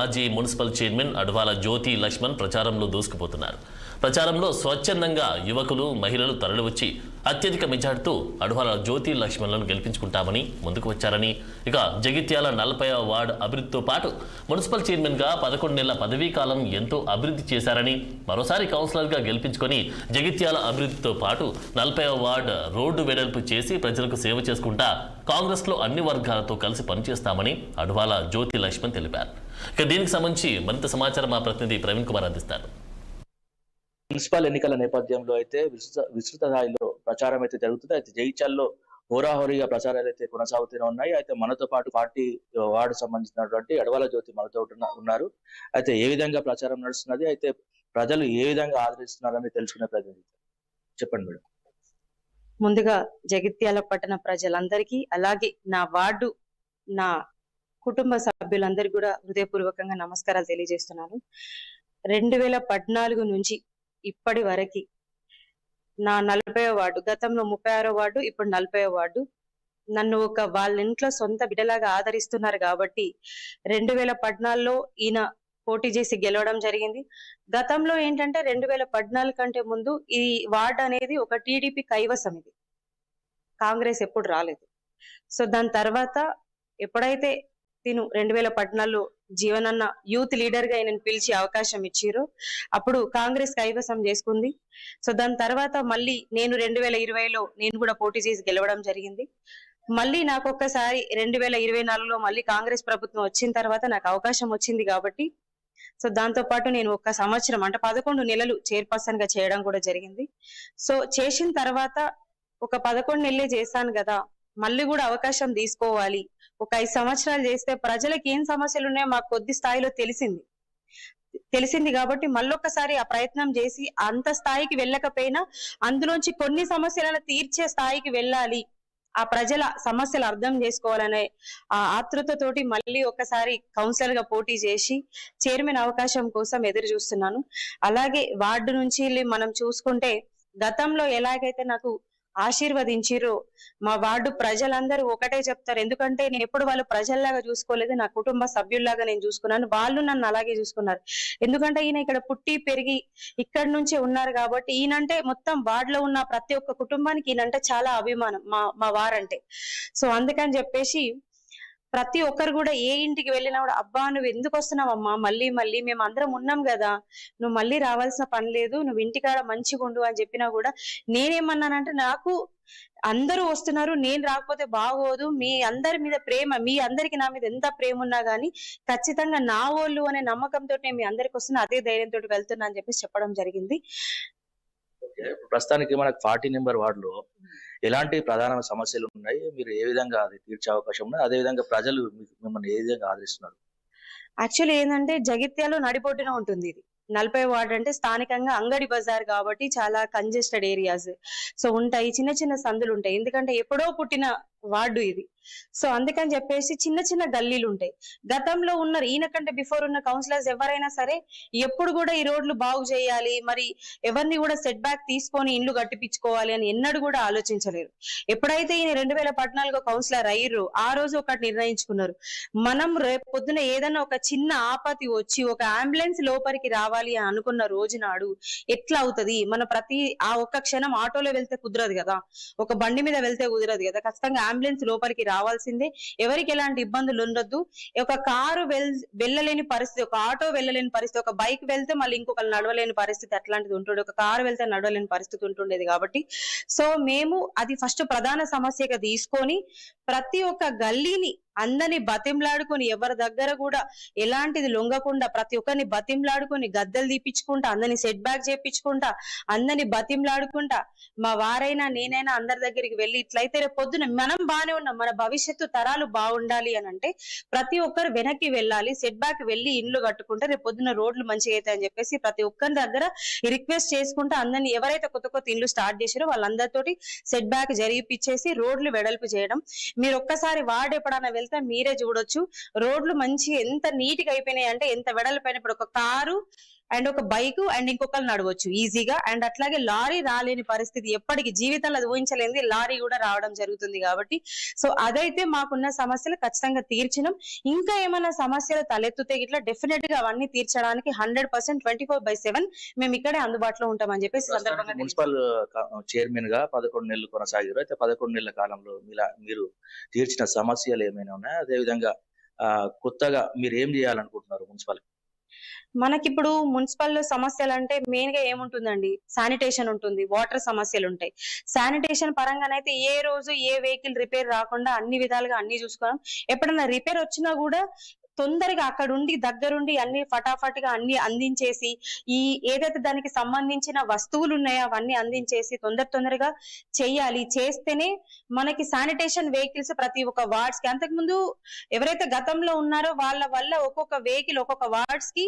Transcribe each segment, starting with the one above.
మాజీ municipal chairman Advala జ్యోతి లక్ష్మణ్ ప్రచారంలో దూసుకుపోతున్నారు. ప్రచారంలో స్వచ్ఛందంగా యువకులు, మహిళలు తరలివచ్చి అత్యధిక మెజార్టీతో అడ్వాల జ్యోతి లక్ష్మణ్లను గెలిపించుకుంటామని ముందుకు వచ్చారని, ఇక జగిత్యాల 40వ వార్డు అభివృద్ధితో పాటు మున్సిపల్ చైర్మన్గా 11 నెలల పదవీ కాలం ఎంతో అభివృద్ధి చేశారని, మరోసారి కౌన్సిలర్గా గెలిపించుకొని జగిత్యాల అభివృద్ధితో పాటు 40వ వార్డు రోడ్డు వెడల్పు చేసి ప్రజలకు సేవ చేసుకుంటా కాంగ్రెస్లో అన్ని వర్గాలతో కలిసి పనిచేస్తామని అడ్వాల జ్యోతి లక్ష్మణ్ తెలిపారు. ఇక దీనికి సంబంధించి మరింత సమాచారం మా ప్రతినిధి ప్రవీణ్ కుమార్ అందిస్తారు. మున్సిపల్ ఎన్నికల నేపథ్యంలో అయితే విస్తృత స్థాయిలో ప్రచారం అయితే జరుగుతుంది. అయితే జగిత్యాలలో హోరాహోరీగా ప్రచారాలు అయితే కొనసాగుతూనే ఉన్నాయి. అయితే మనతో పాటు పార్టీ వార్డు సంబంధించినటువంటి అడ్వాల జ్యోతి మనతో ఉన్నారు. అయితే ఏ విధంగా ప్రచారం నడుస్తున్నది, అయితే ప్రజలు ఏ విధంగా ఆదరిస్తున్నారని తెలుసుకునే ప్రయత్నం చెప్పండి మేడం. ముందుగా జగిత్యాల పట్టణ ప్రజలందరికీ, అలాగే నా వార్డు, నా కుటుంబ సభ్యులందరికీ కూడా హృదయపూర్వకంగా నమస్కారాలు తెలియజేస్తున్నాను. 2014 నుంచి ఇప్పటి వరకు నా 40వ వార్డు, గతంలో 36వ వార్డు, ఇప్పుడు 40వ వార్డు, నన్ను వాళ్ళ ఇంట్లో సొంత బిడ్డలాగా ఆదరిస్తున్నారు. కాబట్టి 2014లో ఈయన పోటీ చేసి గెలవడం జరిగింది. గతంలో ఏంటంటే 2014 కంటే ముందు ఈ వార్డు అనేది ఒక టీడీపీ కైవసం, ఇది కాంగ్రెస్ ఎప్పుడు రాలేదు. సో దాని తర్వాత ఎప్పుడైతే తిను 2014లో జీవనన్న యూత్ లీడర్ గా ఆయనను పిలిచి అవకాశం ఇచ్చిరో అప్పుడు కాంగ్రెస్ కైవసం చేసుకుంది. సో దాని తర్వాత మళ్ళీ నేను 2020లో నేను కూడా పోటీ చేసి గెలవడం జరిగింది. మళ్ళీ నాకు ఒక్కసారి 2024లో మళ్ళీ కాంగ్రెస్ ప్రభుత్వం వచ్చిన తర్వాత నాకు అవకాశం వచ్చింది. కాబట్టి సో దాంతో పాటు నేను ఒక సంవత్సరం అంటే 11 నెలలు చైర్పర్సన్ గా చేయడం కూడా జరిగింది. సో చేసిన తర్వాత ఒక 11 నెలలే చేశాను కదా, మళ్ళీ కూడా అవకాశం తీసుకోవాలి. ఒక 5 సంవత్సరాలు చేస్తే ప్రజలకు ఏం సమస్యలు ఉన్నాయో మాకు కొద్ది స్థాయిలో తెలిసింది కాబట్టి మళ్ళొక్కసారి ఆ ప్రయత్నం చేసి అంత స్థాయికి వెళ్ళకపోయినా అందులోంచి కొన్ని సమస్యలను తీర్చే స్థాయికి వెళ్ళాలి, ఆ ప్రజల సమస్యలు అర్థం చేసుకోవాలనే ఆ ఆతృతతోటి మళ్ళీ ఒకసారి కౌన్సిలర్ గా పోటీ చేసి చైర్మన్ అవకాశం కోసం ఎదురు చూస్తున్నాను. అలాగే వార్డు నుంచి మనం చూసుకుంటే గతంలో ఎలాగైతే నాకు ఆశీర్వదించిరో మా వార్డు ప్రజలందరూ ఒకటే చెప్తారు. ఎందుకంటే నేను ఎప్పుడు వాళ్ళు ప్రజల్లాగా చూసుకోలేదు, నా కుటుంబ సభ్యుల్లాగా నేను చూసుకున్నాను, వాళ్ళు నన్ను అలాగే చూసుకున్నారు. ఎందుకంటే ఈయన ఇక్కడ పుట్టి పెరిగి ఇక్కడి నుంచే ఉన్నారు కాబట్టి ఈయనంటే మొత్తం వార్డులో ఉన్న ప్రతి ఒక్క కుటుంబానికి ఈయనంటే చాలా అభిమానం మా వారంటే. సో అందుకని చెప్పేసి ప్రతి ఒక్కరు కూడా ఏ ఇంటికి వెళ్ళినా కూడా, అబ్బా నువ్వు ఎందుకు వస్తున్నావమ్మా, మళ్ళీ మేము అందరం ఉన్నాం కదా, నువ్వు మళ్ళీ రావాల్సిన పని లేదు, నువ్వు ఇంటికాడ మంచిగా ఉండు అని చెప్పినా కూడా నేనేమన్నానంటే నాకు అందరూ వస్తున్నారు, నేను రాకపోతే బాగోదు, మీ అందరి మీద ప్రేమ, మీ అందరికి నా మీద ఎంత ప్రేమ ఉన్నా గానీ ఖచ్చితంగా నా వాళ్ళు అనే నమ్మకంతో నేను మీ అందరికి వస్తున్నా, అదే ధైర్యంతో వెళ్తున్నా అని చెప్పేసి చెప్పడం జరిగింది. ప్రస్తుతానికి మనకు 40 నెంబర్ వార్డులో ఎలాంటి ప్రధాన సమస్యలు ఉన్నాయి, మీరు ఏ విధంగా అది తీర్చే అవకాశం ఉన్నాయి, అదే విధంగా ప్రజలు మిమ్మల్ని ఏ విధంగా ఆదరిస్తున్నారు? యాక్చువల్లీ ఏంటంటే జగిత్యాలో నడిబొడ్డున ఉంటుంది ఇది 40వ వార్డు. అంటే స్థానికంగా అంగడి బజార్ కాబట్టి చాలా కంజెస్టెడ్ ఏరియాస్ సో ఉంటాయి, చిన్న చిన్న సందులు ఉంటాయి. ఎందుకంటే ఎప్పుడో పుట్టిన వార్డు ఇది. సో అందుకని చెప్పేసి చిన్న చిన్న గల్లీలు ఉంటాయి. గతంలో ఉన్న ఈయన కంటే బిఫోర్ ఉన్న కౌన్సిలర్స్ ఎవరైనా సరే ఎప్పుడు కూడా ఈ రోడ్లు బాగు చేయాలి, మరి ఎవరిని కూడా సెట్ బ్యాక్ తీసుకొని ఇండ్లు కట్టిపించుకోవాలి అని ఎన్నడూ కూడా ఆలోచించలేరు. ఎప్పుడైతే ఈయన 2014 కౌన్సిలర్ అయ్యారో ఆ రోజు ఒకటి నిర్ణయించుకున్నారు, మనం రేపు పొద్దున ఏదైనా ఒక చిన్న ఆపత్తి వచ్చి ఒక అంబులెన్స్ లోపలికి రావాలి అని అనుకున్న రోజు నాడు ఎట్లా అవుతుంది, మన ప్రతి ఆ ఒక్క క్షణం ఆటోలో వెళ్తే కుదరదు కదా, ఒక బండి మీద వెళ్తే కుదరదు కదా, ఖచ్చితంగా అంబులెన్స్ లోపలికి రావాల్సిందే, ఎవరికి ఎలాంటి ఇబ్బందులు ఉండొద్దు. ఒక కారు వెళ్ళలేని పరిస్థితి, ఒక ఆటో వెళ్ళలేని పరిస్థితి, ఒక బైక్ వెళ్తే మళ్ళీ ఇంకొకరు నడవలేని పరిస్థితి అట్లాంటిది ఉంటుండే, ఒక కారు వెళ్తే నడవలేని పరిస్థితి ఉంటుండేది. కాబట్టి సో మేము అది ఫస్ట్ ప్రధాన సమస్యగా తీసుకొని ప్రతి ఒక్క గల్లీని అందరిని బతింలాడుకొని, ఎవరి దగ్గర కూడా ఎలాంటిది లొంగకుండా ప్రతి ఒక్కరిని బతింలాడుకొని గద్దెలు తీపించుకుంటా, అందరిని సెట్ బ్యాక్ చేయించుకుంటా, అందరిని బతింలాడుకుంటా మా వారైనా నేనైనా అందరి దగ్గరికి వెళ్ళి ఇట్లయితే రేపు పొద్దున మనం బాగానే ఉన్నాం, మన భవిష్యత్తు తరాలు బాగుండాలి అని అంటే ప్రతి ఒక్కరు వెనక్కి వెళ్ళాలి, సెట్ బ్యాక్ వెళ్ళి ఇండ్లు కట్టుకుంటే రేపు పొద్దున రోడ్లు మంచిగా అవుతాయని చెప్పేసి ప్రతి ఒక్కరి దగ్గర రిక్వెస్ట్ చేసుకుంటా అందరిని ఎవరైతే కొత్త ఇండ్లు స్టార్ట్ చేశారో వాళ్ళందరితోటి సెట్ బ్యాక్ జరిగిపిచ్చేసి రోడ్లు వెడల్పు చేయడం. మీరు ఒక్కసారి వార్డు ఎప్పుడైనా వెళ్తే మీరే చూడొచ్చు, రోడ్లు మంచి ఎంత నీట్ గా అయిపోయినాయి అంటే ఎంత వెడల్పైన. ఇప్పుడు ఒక కారు అండ్ ఒక బైక్ అండ్ ఇంకొకరు నడవచ్చు ఈజీగా. అండ్ అట్లాగే లారీ రాలేని పరిస్థితి ఎప్పటికి జీవితంలో అది ఊహించలేనిది లారీ కూడా రావడం జరుగుతుంది కాబట్టి సో అదైతే మాకున్న సమస్యలు ఖచ్చితంగా తీర్చినాం. ఇంకా ఏమైనా సమస్యలు తలెత్తుతే ఇట్లా డెఫినెట్ గా అవన్నీ తీర్చడానికి 100% 24/7 మేము ఇక్కడే అందుబాటులో ఉంటామని చెప్పేసి సందర్భంగా మున్సిపల్ చైర్మన్ గా 11 నెలలు కొనసాగారు. అయితే 11 నెలల కాలంలో మీరు తీర్చిన సమస్యలు ఏమైనా ఉన్నాయా? అదేవిధంగా కొత్తగా మీరు ఏం చేయాలనుకుంటున్నారు మున్సిపల్? మనకిప్పుడు మున్సిపల్ సమస్యలు అంటే మెయిన్ గా ఏముంటుందండి, శానిటేషన్ ఉంటుంది, వాటర్ సమస్యలు ఉంటాయి. శానిటేషన్ పరంగానైతే ఏ రోజు ఏ వెహికల్ రిపేర్ రాకుండా అన్ని విధాలుగా అన్ని చూసుకోవడం. ఎప్పుడైనా రిపేర్ వచ్చినా కూడా తొందరగా అక్కడుండి దగ్గరుండి అన్ని ఫటాఫట్గా అన్ని అందించేసి ఈ ఏదైతే దానికి సంబంధించిన వస్తువులు ఉన్నాయో అవన్నీ అందించేసి తొందరగా చెయ్యాలి. చేస్తేనే మనకి శానిటేషన్ వెహికల్స్ ప్రతి ఒక్క వార్డ్స్ కి, అంతకుముందు ఎవరైతే గతంలో ఉన్నారో వాళ్ళ వల్ల ఒక్కొక్క వెహికల్ ఒక్కొక్క వార్డ్స్ కి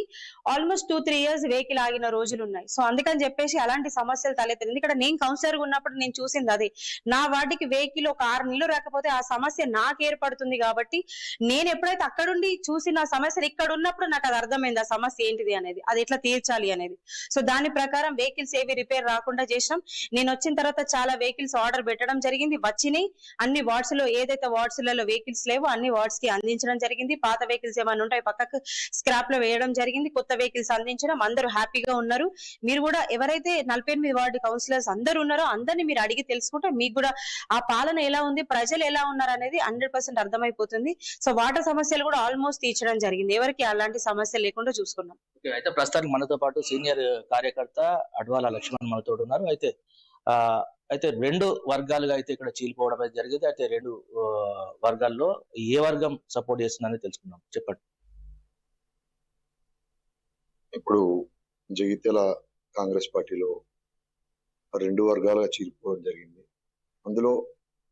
ఆల్మోస్ట్ 2-3 years వెహికల్ ఆగిన రోజులు ఉన్నాయి. సో అందుకని చెప్పేసి అలాంటి సమస్యలు తలెత్తారు. ఇక్కడ నేను కౌన్సిలర్ గా ఉన్నప్పుడు నేను చూసింది అది. నా వార్డుకి వెహికల్ ఒక 6 నెలలు రాకపోతే ఆ సమస్య నాకు ఏర్పడుతుంది కాబట్టి నేను ఎప్పుడైతే అక్కడుండి చూసిన సమస్యలు ఇక్కడ ఉన్నప్పుడు నాకు అది అర్థమైంది ఆ సమస్య ఏంటిది అనేది, అది ఎట్లా తీర్చాలి అనేది. సో దాని ప్రకారం వెహికల్స్ ఏవి రిపేర్ రాకుండా చేసాం. నేను వచ్చిన తర్వాత చాలా వెహికల్స్ ఆర్డర్ పెట్టడం జరిగింది, వచ్చినాయి. అన్ని వార్డ్స్ లో ఏదైతే వార్డ్స్ లలో వెహికల్స్ లేవో అన్ని వార్డ్స్ కి అందించడం జరిగింది. పాత వెహికల్స్ ఏమైనా ఉంటాయి పక్కకు స్క్రాప్ లో వేయడం జరిగింది, కొత్త వెహికల్స్ అందించడం. అందరూ హ్యాపీగా ఉన్నారు. మీరు కూడా ఎవరైతే 48 వార్డు కౌన్సిలర్స్ అందరూ ఉన్నారో అందరినీ మీరు అడిగి తెలుసుకుంటే మీకు కూడా ఆ పాలన ఎలా ఉంది, ప్రజలు ఎలా ఉన్నారు అనేది 100% అర్థమైపోతుంది. సో వాటర్ సమస్యలు కూడా ఆల్మోస్ట్ తీర్చడం జరిగింది. ఎవరికి అలాంటి సమస్యలు లేకుండా చూసుకున్నాం. అయితే ప్రస్తుతానికి మనతో పాటు సీనియర్ కార్యకర్త అడ్వాల లక్ష్మణ్ మనతో ఉన్నారు. అయితే 2 వర్గాలుగా అయితే ఇక్కడ చీలిపోవడం అయితే జరిగింది. అయితే 2 వర్గాల్లో ఏ వర్గం సపోర్ట్ చేస్తుందని తెలుసుకుందాం. చెప్పండి. ఇప్పుడు జగిత్యాల కాంగ్రెస్ పార్టీలో 2 వర్గాలుగా చీలిపోవడం జరిగింది. అందులో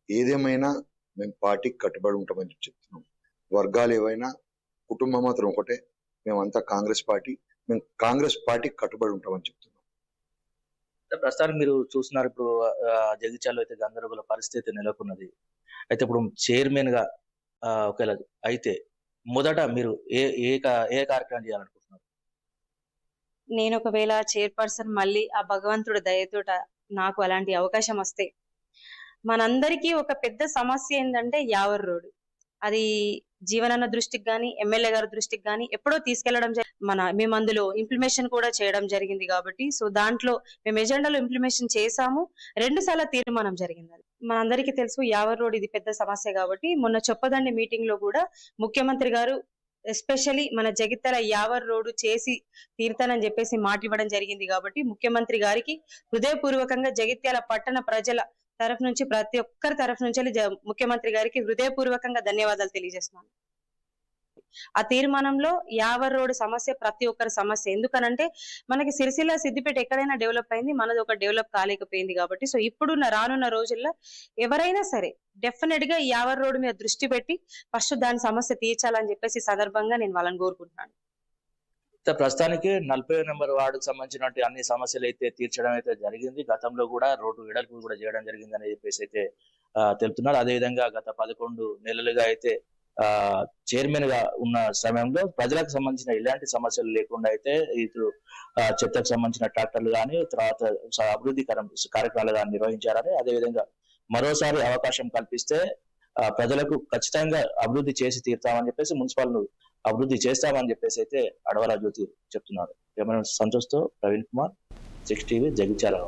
ఏదేమైనా మేము పార్టీకి కట్టుబడి ఉంటామని చెప్తున్నాం. వర్గాలు ఏవైనా కుటుంబం మాత్రం ఒకటే. మేమంతా కాంగ్రెస్ పార్టీ, మేము కాంగ్రెస్ పార్టీకి కట్టుబడి ఉంటామని చెప్తున్నాం. ప్రస్తుతానికి మీరు చూస్తున్నారు, ఇప్పుడు జగిత్యాలలో అయితే గందరగోళ పరిస్థితి నెలకొన్నది. అయితే ఇప్పుడు చైర్మన్ గా ఒకవేళ అయితే మొదట మీరు ఏ కార్యక్రమం చేయాలనుకుంటున్నారు? నేను ఒకవేళ చైర్పర్సన్ మళ్ళీ ఆ భగవంతుడి దయతోట నాకు అలాంటి అవకాశం వస్తే, మనందరికీ ఒక పెద్ద సమస్య ఏంటంటే యావర్ రోడ్. అది జీవనన్న దృష్టికి గానీ ఎమ్మెల్యే గారి దృష్టికి గానీ ఎప్పుడో తీసుకెళ్లడం మేము అందులో ఇంప్లిమేషన్ కూడా చేయడం జరిగింది కాబట్టి సో దాంట్లో మేము ఎజెండాలో ఇంప్లిమేషన్ చేసాము. 2 సార్లు తీర్మానం జరిగింది. అది మనందరికీ తెలుసు. యావర్ రోడ్ ఇది పెద్ద సమస్య కాబట్టి మొన్న చొప్పదండి మీటింగ్ లో కూడా ముఖ్యమంత్రి గారు ఎస్పెషల్లీ మన జగిత్యాల యావర్ రోడ్డు చేసి తీరుతానని చెప్పేసి మాట ఇవ్వడం జరిగింది కాబట్టి ముఖ్యమంత్రి గారికి హృదయపూర్వకంగా జగిత్యాల పట్టణ ప్రజల తరఫు నుంచి ప్రతి ఒక్కరి తరఫు నుంచి ముఖ్యమంత్రి గారికి హృదయపూర్వకంగా ధన్యవాదాలు తెలియజేస్తున్నాను. ఆ తీర్మానంలో యావర్ రోడ్ సమస్య ప్రతి ఒక్కరి సమస్య. ఎందుకనంటే మనకి సిరిసిల్ల సిద్దిపేట ఎక్కడైనా డెవలప్ అయింది, మనది ఒక డెవలప్ కాలేకపోయింది కాబట్టి సో ఇప్పుడు రానున్న రోజుల్లో ఎవరైనా సరే డెఫినెట్ గా యావర్ రోడ్ మీద దృష్టి పెట్టి ఫస్ట్ దాని సమస్య తీర్చాలని చెప్పేసి సందర్భంగా నేను వాళ్ళని కోరుకుంటున్నాను. ప్రస్తుతానికి 40 నెంబర్ వార్డుకు సంబంధించినటువంటి అన్ని సమస్యలు అయితే తీర్చడం అయితే జరిగింది. గతంలో కూడా రోడ్డు వెడల్పు కూడా చేయడం జరిగింది అని చెప్పేసి అయితే తెలుపుతున్నారు. అదేవిధంగా గత 11 నెలలుగా అయితే చైర్మన్ గా ఉన్న సమయంలో ప్రజలకు సంబంధించిన ఇలాంటి సమస్యలు లేకుండా అయితే ఇటు చెత్తకు సంబంధించిన ట్రాక్టర్లు కానీ తర్వాత అభివృద్ధి కార్యక్రమాలు కానీ నిర్వహించారని, అదేవిధంగా మరోసారి అవకాశం కల్పిస్తే ప్రజలకు ఖచ్చితంగా అభివృద్ధి చేసి తీరుతామని చెప్పేసి మున్సిపల్ అభివృద్ధి చేస్తామని చెప్పేసి అయితే అడవాల జ్యోతి చెప్తున్నారు. సంతోష్తో ప్రవీణ్ కుమార్, 6 టీవీ, జగిత్యాల.